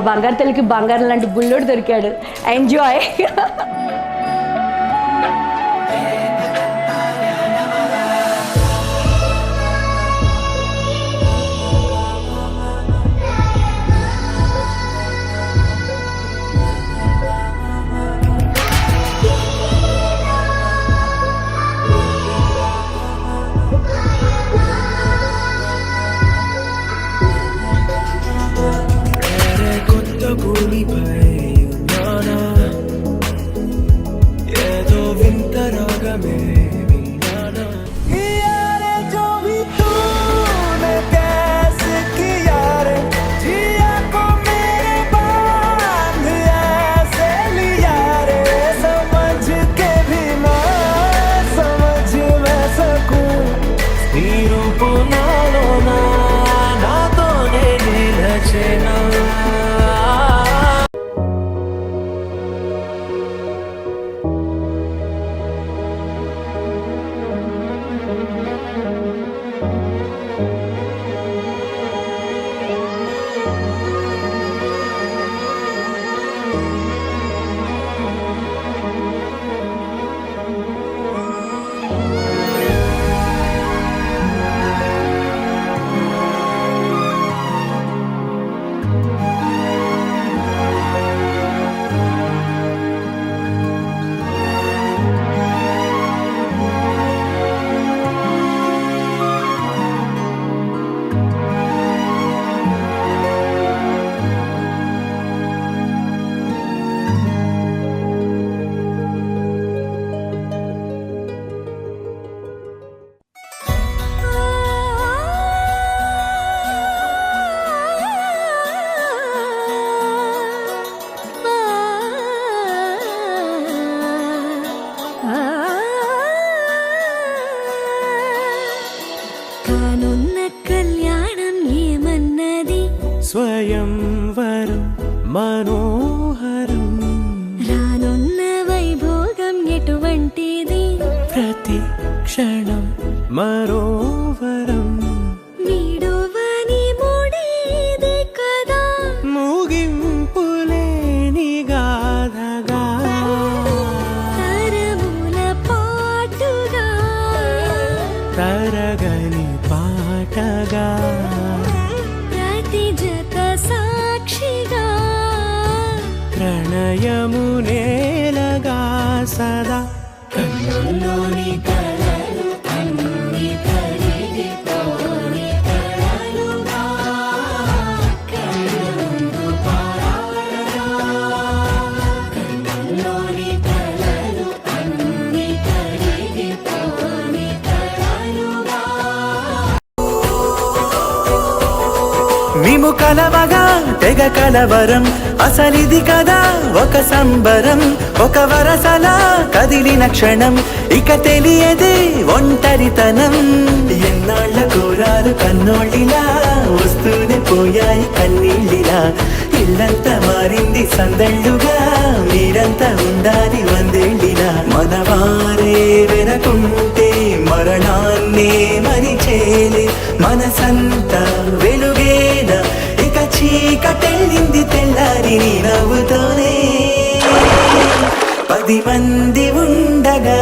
బంగారు తల్లికి బంగారం లాంటి బుల్లోడు దొరికాడు. ఎంజాయ్. భూమిపై ఉన్నానా ఏదో వింత రాగమే విన్నానా यारे जो भी तूने कैसे किया रे जिया को मेरे बांध ऐसे लिया रे समझ के भी ना समझ मैं सकूं नीरू को नालो ना तो निलचना స్వయంవరం మనోహరం రానున్న వైభోగం ఎటువంటిది ప్రతి క్షణం మరోవరం వీడువని మూడేది కదా ముగింపులేని గాథగా తరముల పాటుగా తరగని పాటగా సాక్షిగా ప్రణయము నేలగా సదా కన్నుల్లోని కలలు అన్ని కరిగిపోని కలలుగా కన్నుందు పారాడగా కన్నుల్లోని కలలు అన్ని కరిగిపోని కలలుగా మేము కలవగా తెగ కలవరం అసలిది కదా ఒక సంబరం ఒక వరసలా కదిలిన క్షణం ఇక తెలియదే ఒంటరితనం ఎన్నాళ్ళ కోరాలు కన్నోళ్ళిలా వస్తూనే పోయాయి కన్నీళ్ళిలా ఇల్లంతా మారింది సందళ్ళుగా మీరంతా ఉండాలి వందేళ్ళిలా మనవారే వెనకుంటే మరణాన్నే మరిచేలే మనసంతా వెలుగేనా ఇక చీకటెళ్ళింది తెల్లారి నీ నవ్వుతోనే 10 మంది ఉండగా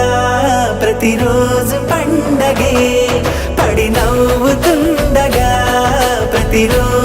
ప్రతిరోజు పండగే పడి నవ్వుతుండగా ప్రతిరోజు